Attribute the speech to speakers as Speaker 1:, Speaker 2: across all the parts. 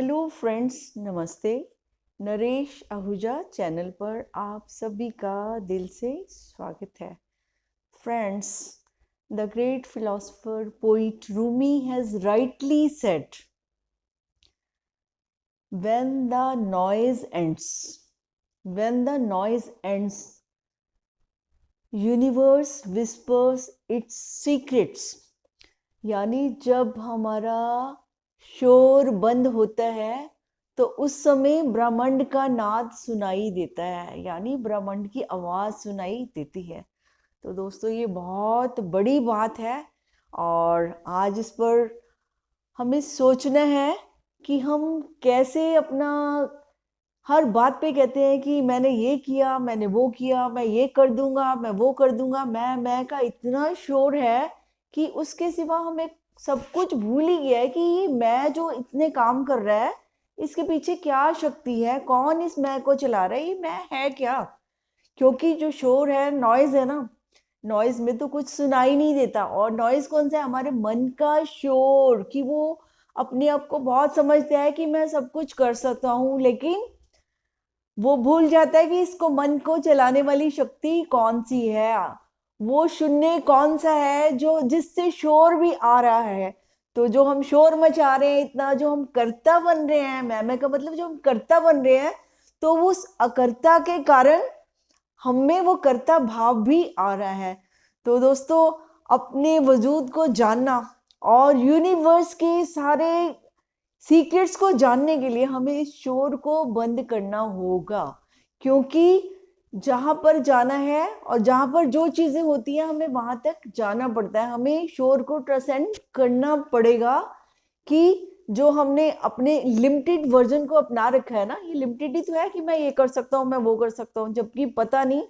Speaker 1: Hello friends, नमस्ते। Naresh Ahuja channel पर आप सभी का दिल से स्वागत है। Friends, the great philosopher poet Rumi has rightly said, when the noise ends when the noise ends, universe whispers its secrets। यानी जब हमारा शोर बंद होता है तो उस समय ब्रह्मांड का नाद सुनाई देता है, यानी ब्रह्मांड की आवाज़ सुनाई देती है। तो दोस्तों, ये बहुत बड़ी बात है और आज इस पर हमें सोचना है कि हम कैसे अपना हर बात पे कहते हैं कि मैंने ये किया, मैंने वो किया, मैं ये कर दूंगा, मैं वो कर दूंगा। मैं का इतना शोर है कि उसके सिवा हमें सब कुछ भूल ही गया है कि ये मैं जो इतने काम कर रहा है, इसके पीछे क्या शक्ति है, कौन इस मैं को चला रहा है, ये मैं है क्या। क्योंकि जो शोर है, नॉइज है ना, नॉइज में तो कुछ सुनाई नहीं देता। और नॉइज कौन सा है? हमारे मन का शोर, कि वो अपने आप को बहुत समझता है कि मैं सब कुछ कर सकता हूँ, लेकिन वो भूल जाता है कि इसको मन को चलाने वाली शक्ति कौन सी है, वो शून्य कौन सा है जो जिससे शोर भी आ रहा है। तो जो हम शोर मचा रहे हैं इतना, जो हम कर्ता बन रहे हैं, मैं का मतलब जो हम कर्ता बन रहे हैं, तो उस अकर्ता के कारण हमें वो कर्ता भाव भी आ रहा है। तो दोस्तों, अपने वजूद को जानना और यूनिवर्स के सारे सीक्रेट्स को जानने के लिए हमें इस शोर को बंद करना होगा। क्योंकि जहाँ पर जाना है और जहाँ पर जो चीज़ें होती हैं, हमें वहाँ तक जाना पड़ता है। हमें शोर को ट्रांसेंड करना पड़ेगा कि जो हमने अपने लिमिटेड वर्जन को अपना रखा है ना, ये लिमिटेड ही तो है कि मैं ये कर सकता हूँ, मैं वो कर सकता हूँ, जबकि पता नहीं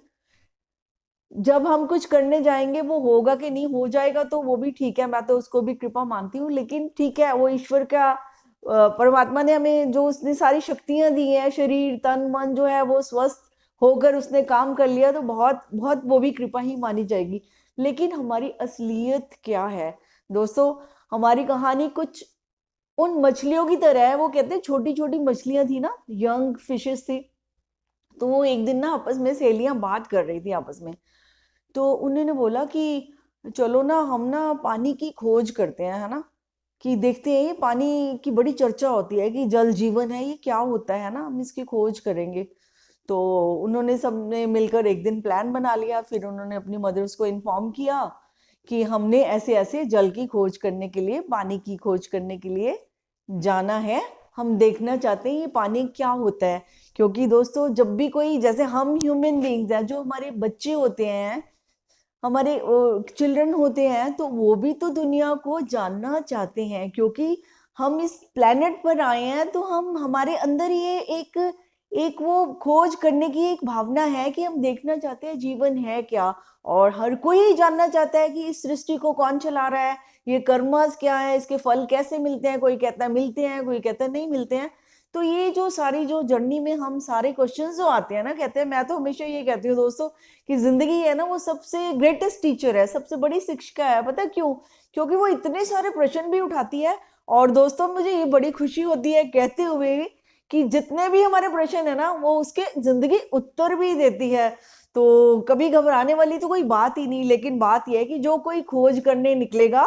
Speaker 1: जब हम कुछ करने जाएंगे वो होगा कि नहीं। हो जाएगा तो वो भी ठीक है, मैं तो उसको भी कृपा मानती हूँ, लेकिन ठीक है, वो ईश्वर का परमात्मा ने हमें जो उसने सारी शक्तियां दी हैं, शरीर तन मन जो है वो स्वस्थ होकर उसने काम कर लिया, तो बहुत बहुत वो भी कृपा ही मानी जाएगी। लेकिन हमारी असलियत क्या है दोस्तों? हमारी कहानी कुछ उन मछलियों की तरह है। वो कहते हैं छोटी छोटी मछलियां थी ना, यंग फिशेस थी। तो वो एक दिन ना आपस में सहेलियां बात कर रही थी आपस में। तो उन्होंने बोला कि चलो ना, हम ना पानी की खोज करते हैं, है ना, कि देखते हैं, ये पानी की बड़ी चर्चा होती है कि जल जीवन है, ये क्या होता है ना, हम इसकी खोज करेंगे। तो उन्होंने सबने मिलकर एक दिन प्लान बना लिया। फिर उन्होंने अपनी मदर्स को इन्फॉर्म किया कि हमने ऐसे ऐसे जल की खोज करने के लिए, पानी की खोज करने के लिए जाना है। हम देखना चाहते हैं ये पानी क्या होता है। क्योंकि दोस्तों, जब भी कोई, जैसे हम ह्यूमन बीइंग्स हैं, जो हमारे बच्चे होते हैं, हमारे चिल्ड्रन होते हैं, तो वो भी तो दुनिया को जानना चाहते हैं। क्योंकि हम इस प्लेनेट पर आए हैं, तो हम हमारे अंदर ये एक एक वो खोज करने की एक भावना है कि हम देखना चाहते हैं जीवन है क्या। और हर कोई जानना चाहता है कि इस सृष्टि को कौन चला रहा है, ये कर्मस क्या है, इसके फल कैसे मिलते हैं। कोई कहता है मिलते हैं, कोई कहता है नहीं मिलते हैं। तो ये जो सारी जो जर्नी में हम सारे क्वेश्चंस जो आते हैं ना, कहते हैं, मैं तो हमेशा ये कहती हूँ दोस्तों कि जिंदगी है ना, वो सबसे ग्रेटेस्ट टीचर है, सबसे बड़ी शिक्षिका है। पता क्यों? क्योंकि वो इतने सारे प्रश्न भी उठाती है। और दोस्तों, मुझे ये बड़ी खुशी होती है कहते हुए कि जितने भी हमारे प्रश्न है ना, वो उसके जिंदगी उत्तर भी देती है। तो कभी घबराने वाली तो कोई बात ही नहीं। लेकिन बात यह है कि जो कोई खोज करने निकलेगा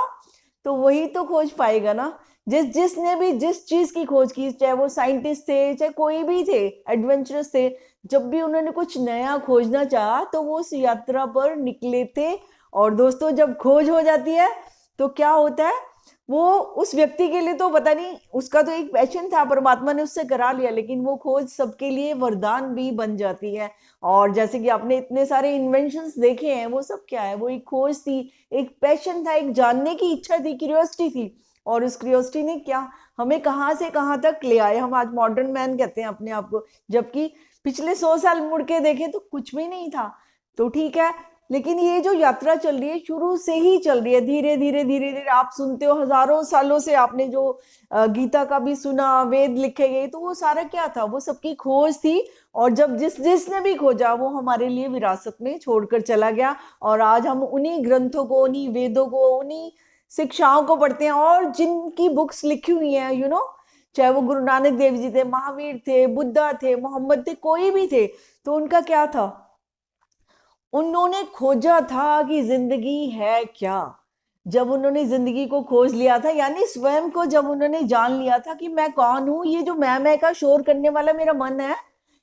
Speaker 1: तो वही तो खोज पाएगा ना। जिसने भी जिस चीज की खोज की, चाहे वो साइंटिस्ट थे, चाहे कोई भी थे, एडवेंचरस थे, जब भी उन्होंने कुछ नया खोजना चाहा तो वो उस यात्रा पर निकले थे। और दोस्तों, जब खोज हो जाती है तो क्या होता है, वो उस व्यक्ति के लिए तो पता नहीं, उसका तो एक पैशन था, परमात्मा ने उससे करा लिया, लेकिन वो खोज सबके लिए वरदान भी बन जाती है। और जैसे कि आपने इतने सारे इन्वेंशंस देखे हैं, वो सब क्या है? वो एक खोज थी, एक पैशन था, एक जानने की इच्छा थी, क्यूरियोसिटी थी। और उस क्यूरियोसिटी ने क्या हमें कहाँ से कहाँ तक ले आए। हम आज मॉडर्न मैन कहते हैं अपने आप को, जबकि पिछले 100 साल मुड़ के देखें तो कुछ भी नहीं था। तो ठीक है, लेकिन ये जो यात्रा चल रही है, शुरू से ही चल रही है, धीरे धीरे धीरे धीरे। आप सुनते हो हजारों सालों से, आपने जो गीता का भी सुना, वेद लिखे गए, तो वो सारा क्या था? वो सबकी खोज थी। और जब जिसने भी खोजा, वो हमारे लिए विरासत में छोड़कर चला गया। और आज हम उन्हीं ग्रंथों को, उन्हीं वेदों को, उन्हीं शिक्षाओं को पढ़ते हैं। और जिनकी बुक्स लिखी हुई हैं, चाहे वो गुरु नानक देव जी थे, महावीर थे, बुद्धा थे, मोहम्मद थे, कोई भी थे, तो उनका क्या था, उन्होंने खोजा था कि जिंदगी है क्या। जब उन्होंने जिंदगी को खोज लिया था, यानी स्वयं को जब उन्होंने जान लिया था कि मैं कौन हूं, ये जो मैं का शोर करने वाला मेरा मन है,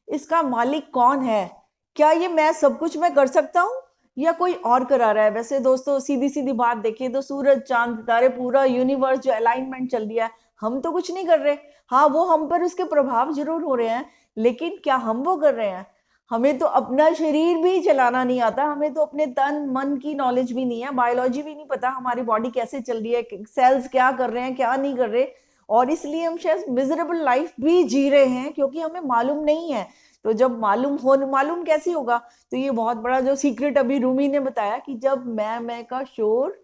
Speaker 1: इसका मालिक कौन है, क्या ये मैं सब कुछ मैं कर सकता हूँ या कोई और करा रहा है। वैसे दोस्तों सीधी सीधी बात देखिए तो सूरज चांद सितारे पूरा यूनिवर्स जो अलाइनमेंट चल रही है, हम तो कुछ नहीं कर रहे। हाँ, वो हम पर उसके प्रभाव जरूर हो रहे हैं, लेकिन क्या हम वो कर रहे हैं। हमें तो अपना शरीर भी चलाना नहीं आता, हमें तो अपने तन मन की नॉलेज भी नहीं है, बायोलॉजी भी नहीं पता हमारी बॉडी कैसे चल रही है, सेल्स क्या कर रहे हैं क्या नहीं कर रहे, और इसलिए हम शायद मिजरेबल लाइफ भी जी रहे हैं क्योंकि हमें मालूम नहीं है। तो जब मालूम कैसे होगा, तो ये बहुत बड़ा जो सीक्रेट अभी रूमी ने बताया कि जब मैं का शोर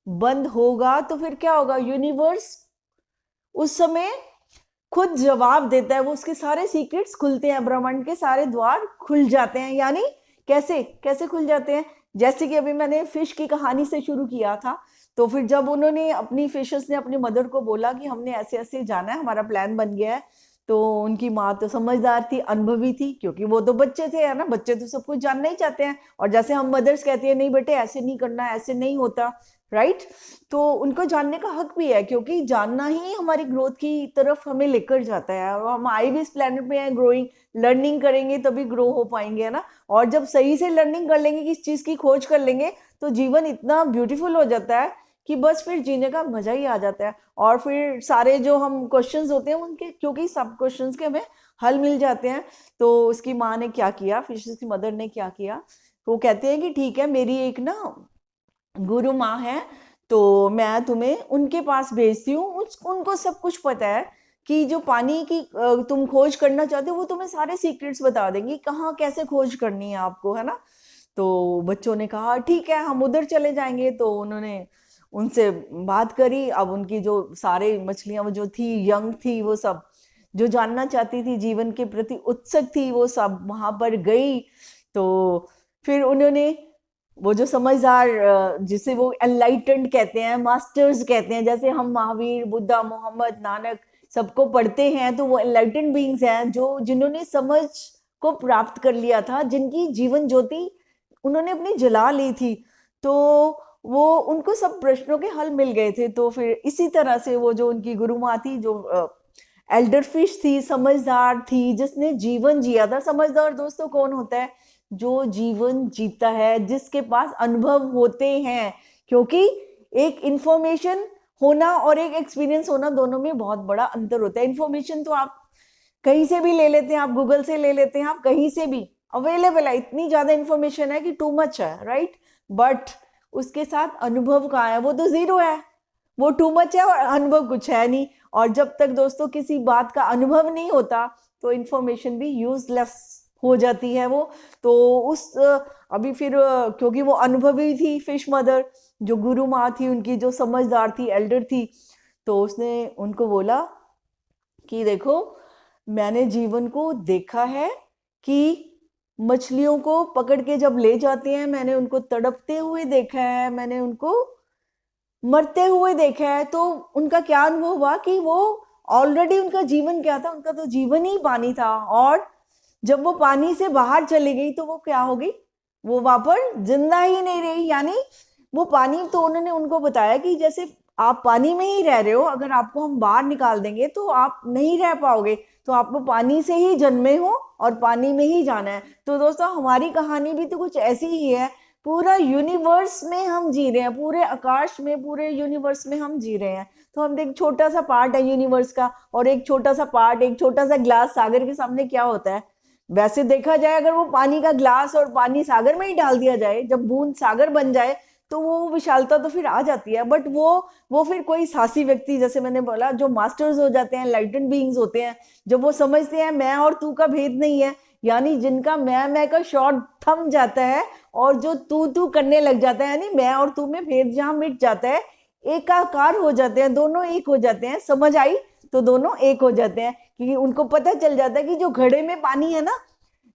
Speaker 1: बंद होगा तो फिर क्या होगा, यूनिवर्स उस समय खुद जवाब देता है, वो उसके सारे सीक्रेट्स खुलते हैं, ब्रह्मांड के सारे द्वार खुल जाते हैं। यानी कैसे कैसे खुल जाते हैं, जैसे कि अभी मैंने फिश की कहानी से शुरू किया था, तो फिर जब उन्होंने अपनी फिशेस ने अपनी मदर को बोला कि हमने ऐसे ऐसे जाना है, हमारा प्लान बन गया है, तो उनकी माँ तो समझदार थी, अनुभवी थी, क्योंकि वो तो बच्चे थे, है ना, बच्चे तो सब कुछ जानना ही चाहते हैं। और जैसे हम मदर्स कहती है नहीं बेटे ऐसे नहीं करना, ऐसे नहीं होता, राइट। तो उनको जानने का हक भी है, क्योंकि जानना ही हमारी ग्रोथ की तरफ हमें लेकर जाता है। और हम आए भी इस प्लेनेट में है ग्रोइंग, लर्निंग करेंगे तभी ग्रो हो पाएंगे, है ना। और जब सही से लर्निंग कर लेंगे, किस चीज की खोज कर लेंगे, तो जीवन इतना ब्यूटीफुल हो जाता है कि बस फिर जीने का मजा ही आ जाता है। और फिर सारे जो हम क्वेश्चंस होते हैं उनके, क्योंकि सब क्वेश्चंस के हमें हल मिल जाते हैं। तो उसकी माँ ने क्या किया, फिशेस की मदर ने क्या किया, वो कहते हैं कि ठीक है, मेरी एक ना गुरु माँ है, तो मैं तुम्हें उनके पास भेजती हूँ, उनको सब कुछ पता है कि जो पानी की तुम खोज करना चाहते हो, वो तुम्हें सारे सीक्रेट्स बता देंगी, कहाँ कैसे खोज करनी है आपको, है ना। तो बच्चों ने कहा ठीक है हम उधर चले जाएंगे। तो उन्होंने उनसे बात करी। अब उनकी जो सारे मछलियां वो जो थी, यंग थी, वो सब जो जानना चाहती थी, जीवन के प्रति उत्सुक थी, वो सब वहां पर गई। तो फिर उन्होंने वो जो समझदार, जिसे वो एनलाइटेंड कहते हैं, मास्टर्स कहते हैं, जैसे हम महावीर, बुद्धा, मोहम्मद, नानक सबको पढ़ते हैं, तो वो एनलाइटेंड बीइंग्स हैं जो जिन्होंने समझ को प्राप्त कर लिया था, जिनकी जीवन ज्योति उन्होंने अपनी जला ली थी। तो वो उनको सब प्रश्नों के हल मिल गए थे। तो फिर इसी तरह से वो जो उनकी गुरु माँ थी, जो एल्डर फिश थी, समझदार थी, जिसने जीवन जिया था। समझदार दोस्तों कौन होता है, जो जीवन जीता है, जिसके पास अनुभव होते हैं। क्योंकि एक इंफॉर्मेशन होना और एक एक्सपीरियंस होना, दोनों में बहुत बड़ा अंतर होता है। इंफॉर्मेशन तो आप कहीं से भी ले लेते हैं, आप गूगल से ले लेते हैं, आप कहीं से भी अवेलेबल है, इतनी ज्यादा इंफॉर्मेशन है कि टू मच है, राइट। बट उसके साथ अनुभव कहाँ है, वो तो जीरो है, वो टू मच है और अनुभव कुछ है नहीं। और जब तक दोस्तों किसी बात का अनुभव नहीं होता, तो इंफॉर्मेशन भी यूजलेस हो जाती है वो। तो उस अभी फिर क्योंकि वो अनुभवी थी फिश मदर, जो गुरु माँ थी उनकी, जो समझदार थी, एल्डर थी, तो उसने उनको बोला कि देखो, मैंने जीवन को देखा है कि मछलियों को पकड़ के जब ले जाते हैं, मैंने उनको तड़पते हुए देखा है, मैंने उनको मरते हुए देखा है। तो उनका क्या अनुभव हुआ कि वो ऑलरेडी, उनका जीवन क्या था, उनका तो जीवन ही पानी था। और जब वो पानी से बाहर चली गई तो वो क्या हो गई, वो वहां पर जिंदा ही नहीं रही। यानी वो पानी, तो उन्होंने उनको बताया कि जैसे आप पानी में ही रह रहे हो, अगर आपको हम बाहर निकाल देंगे तो आप नहीं रह पाओगे, तो आप वो पानी से ही जन्मे हो और पानी में ही जाना है। तो दोस्तों हमारी कहानी भी तो कुछ ऐसी ही है। पूरा यूनिवर्स में हम जी रहे हैं, पूरे आकाश में, पूरे यूनिवर्स में हम जी रहे हैं। तो हम देख, छोटा सा पार्ट है यूनिवर्स का, और एक छोटा सा पार्ट, एक छोटा सा ग्लास सागर के सामने क्या होता है। वैसे देखा जाए, अगर वो पानी का ग्लास और पानी सागर में ही डाल दिया जाए, जब बूंद सागर बन जाए, तो वो विशालता तो फिर आ जाती है। बट वो फिर कोई साहसी व्यक्ति, जैसे मैंने बोला, जो मास्टर्स हो जाते हैं, लाइटेंड बीइंग्स होते हैं, जब वो समझते हैं मैं और तू का भेद नहीं है, यानी जिनका मैं का शॉट थम जाता है और जो तू करने लग जाता है, यानी मैं और तू में भेद जहां मिट जाता है, एकाकार हो जाते हैं, दोनों एक हो जाते हैं। समझ आई, तो दोनों एक हो जाते हैं, क्योंकि उनको पता चल जाता है कि जो घड़े में पानी है ना,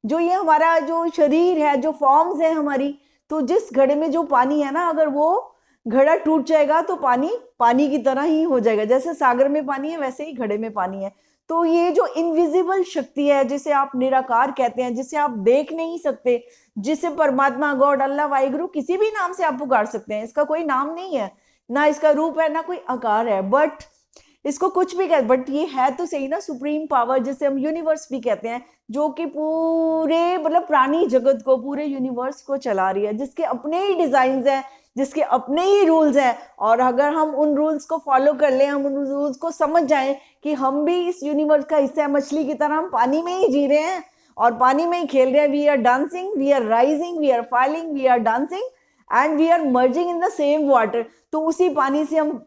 Speaker 1: जो ये हमारा जो शरीर है, जो फॉर्म्स है हमारी, तो जिस घड़े में जो पानी है ना, अगर वो घड़ा टूट जाएगा तो पानी पानी की तरह ही हो जाएगा, जैसे सागर में पानी है वैसे ही घड़े में पानी है। तो ये जो इनविजिबल शक्ति है, जिसे आप निराकार कहते हैं, जिसे आप देख नहीं सकते, जिसे परमात्मा, गॉड, अल्लाह, वाहिगुरु किसी भी नाम से आप पुकार सकते हैं, इसका कोई नाम नहीं है, ना इसका रूप है, ना कोई आकार है, बट इसको कुछ भी कह, बट ये है तो सही ना सुप्रीम पावर, जिसे हम यूनिवर्स भी कहते हैं, जो कि पूरे मतलब प्राणी जगत को, पूरे यूनिवर्स को चला रही है, जिसके अपने ही डिजाइन हैं, जिसके अपने ही रूल्स हैं। और अगर हम उन रूल्स को फॉलो कर लें, हम उन रूल्स को समझ जाएं कि हम भी इस यूनिवर्स का हिस्सा है, मछली की तरह हम पानी में ही जी रहे हैं और पानी में ही खेल रहे हैं। We are dancing, we are rising, we are falling, we are dancing and we are merging in the same water. तो उसी पानी से हम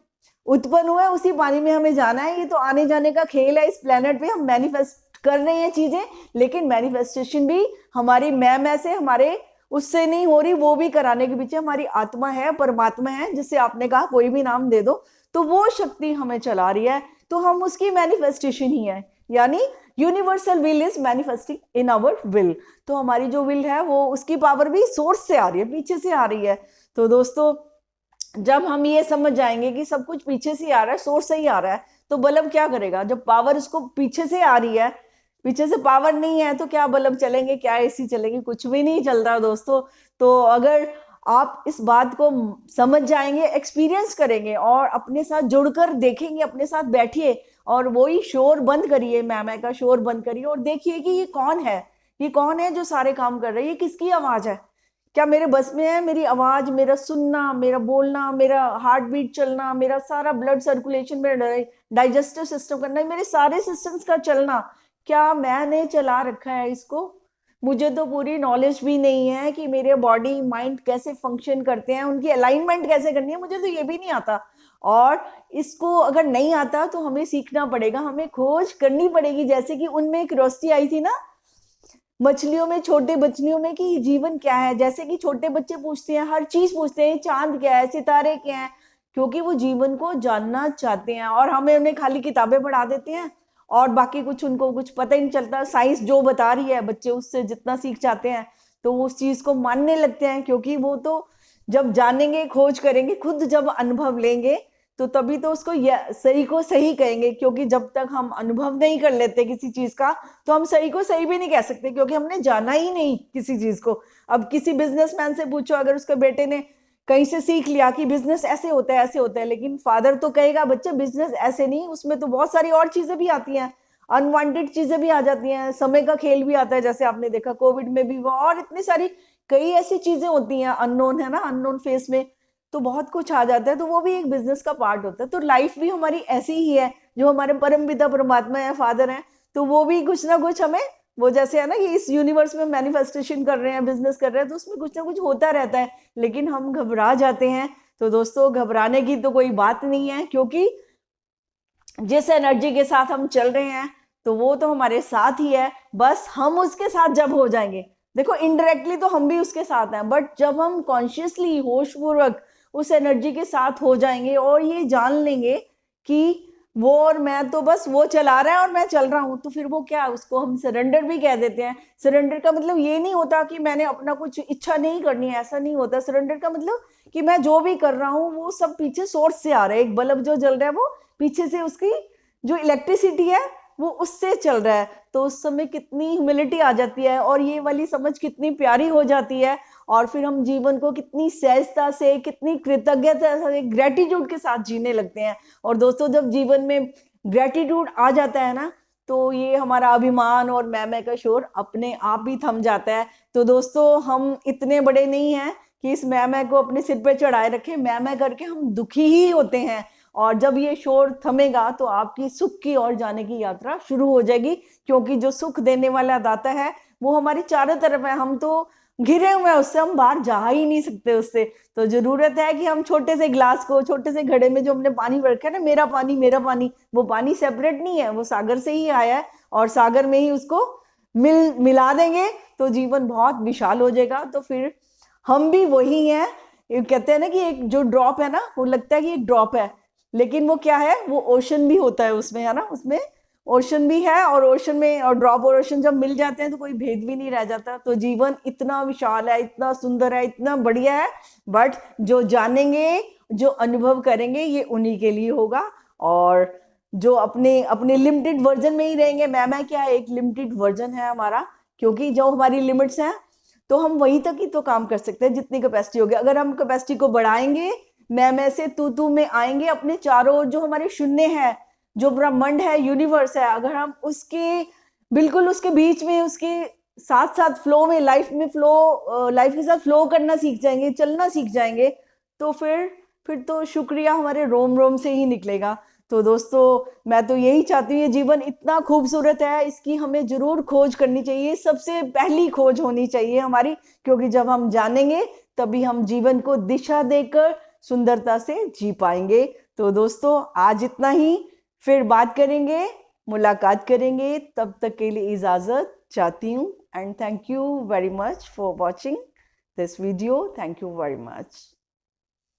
Speaker 1: उत्पन्न हुए, उसी पानी में हमें जाना है। ये तो आने जाने का खेल है इस प्लेनेट पे। हम मैनिफेस्ट कर रहे हैं चीजें, लेकिन मैनिफेस्टेशन भी हमारी मैं से, हमारे उससे नहीं हो रही, वो भी कराने के पीछे हमारी आत्मा है, परमात्मा है, जिससे आपने कहा कोई भी नाम दे दो, तो वो शक्ति हमें चला रही है। तो हम उसकी मैनिफेस्टेशन ही है, यानी universal will is manifesting in our will. तो हमारी जो विल है वो, उसकी पावर भी सोर्स से आ रही है, पीछे से आ रही है। तो दोस्तों, जब हम ये समझ जाएंगे कि सब कुछ पीछे से आ रहा है, सोर्स से ही आ रहा है, तो बल्ब क्या करेगा? जब पावर उसको पीछे से आ रही है, पीछे से पावर नहीं है, तो क्या बल्ब चलेंगे, क्या एसी चलेगी? कुछ भी नहीं चल रहा दोस्तों। तो अगर आप इस बात को समझ जाएंगे, एक्सपीरियंस करेंगे और अपने साथ जुड़कर देखेंगे, अपने साथ बैठिए और वही शोर बंद करिए, मैं का शोर बंद करिए और देखिए कि ये कौन है, ये कौन है जो सारे काम कर रहे हैं, ये किसकी आवाज है? क्या मेरे बस में है मेरी आवाज, मेरा सुनना, मेरा बोलना, मेरा हार्ट बीट चलना, मेरा सारा ब्लड सर्कुलेशन, मेरा डाइजेस्टिव सिस्टम करना, मेरे सारे सिस्टम्स का चलना, क्या मैंने चला रखा है इसको? मुझे तो पूरी नॉलेज भी नहीं है कि मेरे बॉडी माइंड कैसे फंक्शन करते हैं, उनकी अलाइनमेंट कैसे करनी है, मुझे तो ये भी नहीं आता। और इसको अगर नहीं आता तो हमें सीखना पड़ेगा, हमें खोज करनी पड़ेगी। जैसे कि उनमें एक क्यूरियोसिटी आई थी ना मछलियों में, छोटे बछलियों में, कि जीवन क्या है। जैसे कि छोटे बच्चे पूछते हैं, हर चीज पूछते हैं, चांद क्या है, सितारे क्या है, क्योंकि वो जीवन को जानना चाहते हैं। और हमें उन्हें खाली किताबें पढ़ा देते हैं और बाकी कुछ उनको कुछ पता ही नहीं चलता। साइंस जो बता रही है, बच्चे उससे जितना सीख जाते हैं तो वो उस चीज को मानने लगते हैं, क्योंकि वो तो जब जानेंगे, खोज करेंगे, खुद जब अनुभव लेंगे, तो तभी तो उसको सही को सही कहेंगे। क्योंकि जब तक हम अनुभव नहीं कर लेते किसी चीज का, तो हम सही को सही भी नहीं कह सकते, क्योंकि हमने जाना ही नहीं किसी चीज को। अब किसी बिजनेसमैन से पूछो, अगर उसके बेटे ने कहीं से सीख लिया कि बिजनेस ऐसे होता है, ऐसे होता है, लेकिन फादर तो कहेगा बच्चे बिजनेस ऐसे नहीं, उसमें तो बहुत सारी और चीजें भी आती हैं, अनवांटेड चीजें भी आ जाती हैं, समय का खेल भी आता है। जैसे आपने देखा कोविड में भी, वो और इतनी सारी कई ऐसी चीजें होती हैं, अननोन है ना, अननोन फेस में तो बहुत कुछ आ जाता है। तो वो भी एक बिजनेस का पार्ट होता है। तो लाइफ भी हमारी ऐसी ही है, जो हमारे परम पिता परमात्मा है, फादर है, तो वो भी कुछ ना कुछ हमें, वो जैसे है ना कि इस यूनिवर्स में मैनिफेस्टेशन कर रहे हैं, बिजनेस कर रहे हैं, तो उसमें कुछ ना कुछ होता रहता है, लेकिन हम घबरा जाते हैं। तो दोस्तों, घबराने की तो कोई बात नहीं है, क्योंकि जिस एनर्जी के साथ हम चल रहे हैं तो वो तो हमारे साथ ही है। बस हम उसके साथ जब हो जाएंगे, देखो इनडायरेक्टली तो हम भी उसके साथ हैं, बट जब हम कॉन्शियसली, होशपूर्वक उस एनर्जी के साथ हो जाएंगे और ये जान लेंगे कि वो और मैं, तो बस वो चला रहा है और मैं चल रहा हूं, तो फिर वो क्या, उसको हम सरेंडर भी कह देते हैं। सरेंडर का मतलब ये नहीं होता कि मैंने अपना कुछ इच्छा नहीं करनी है, ऐसा नहीं होता। सरेंडर का मतलब कि मैं जो भी कर रहा हूँ वो सब पीछे सोर्स से आ रहा है। एक बल्ब जो जल रहा है वो पीछे से, उसकी जो इलेक्ट्रिसिटी है वो उससे चल रहा है। तो उस समय कितनी ह्यूमिलिटी आ जाती है और ये वाली समझ कितनी प्यारी हो जाती है। और फिर हम जीवन को कितनी सहजता से, कितनी कृतज्ञता से, ग्रेटिट्यूड के साथ जीने लगते हैं। और दोस्तों, जब जीवन में ग्रेटिट्यूड आ जाता है ना, तो ये हमारा अभिमान और मैं का शोर अपने आप ही थम जाता है। तो दोस्तों, हम इतने बड़े नहीं हैं कि इस मैं को अपने सिर पे चढ़ाए रखें। मैं करके हम दुखी ही होते हैं। और जब ये शोर थमेगा तो आपकी सुख की ओर जाने की यात्रा शुरू हो जाएगी, क्योंकि जो सुख देने वाला दाता है वो हमारे चारों तरफ है। हम तो घिरे हुए हैं उससे, हम बाहर जा ही नहीं सकते उससे। तो जरूरत है कि हम छोटे से ग्लास को, छोटे से घड़े में जो हमने पानी रखा है ना, मेरा पानी मेरा पानी, वो पानी सेपरेट नहीं है, वो सागर से ही आया है और सागर में ही उसको मिला देंगे तो जीवन बहुत विशाल हो जाएगा। तो फिर हम भी वही हैं। ये कहते हैं ना कि एक जो ड्रॉप है ना, वो लगता है कि एक ड्रॉप है, लेकिन वो क्या है, वो ओशन भी होता है उसमें, है ना, उसमें ओशन भी है। और ओशन में, और ड्रॉप और ओशन जब मिल जाते हैं तो कोई भेद भी नहीं रह जाता। तो जीवन इतना विशाल है, इतना सुंदर है, इतना बढ़िया है, बट जो जानेंगे जो अनुभव करेंगे ये उन्हीं के लिए होगा, और जो अपने अपने लिमिटेड वर्जन में ही रहेंगे, मैं क्या है, एक लिमिटेड वर्जन है हमारा, क्योंकि जो हमारी लिमिट्स हैं तो हम वहीं तक ही तो काम कर सकते हैं जितनी कैपेसिटी होगी। अगर हम कैपेसिटी को बढ़ाएंगे, मैं से तू में आएंगे, अपने चारों ओर जो हमारे शून्य है, जो ब्रह्मांड है, यूनिवर्स है, अगर हम उसके बिल्कुल उसके बीच में, उसके साथ साथ फ्लो में, लाइफ के साथ फ्लो करना सीख जाएंगे, चलना सीख जाएंगे, तो फिर तो शुक्रिया हमारे रोम रोम से ही निकलेगा। तो दोस्तों, मैं तो यही चाहती हूँ, ये जीवन इतना खूबसूरत है, इसकी हमें जरूर खोज करनी चाहिए, सबसे पहली खोज होनी चाहिए हमारी, क्योंकि जब हम जानेंगे तभी हम जीवन को दिशा देकर सुंदरता से जी पाएंगे। तो दोस्तों, आज इतना ही, फिर बात करेंगे, मुलाकात करेंगे, तब तक के लिए इजाज़त चाहती हूँ, and thank you very much for watching this video. Thank you very much.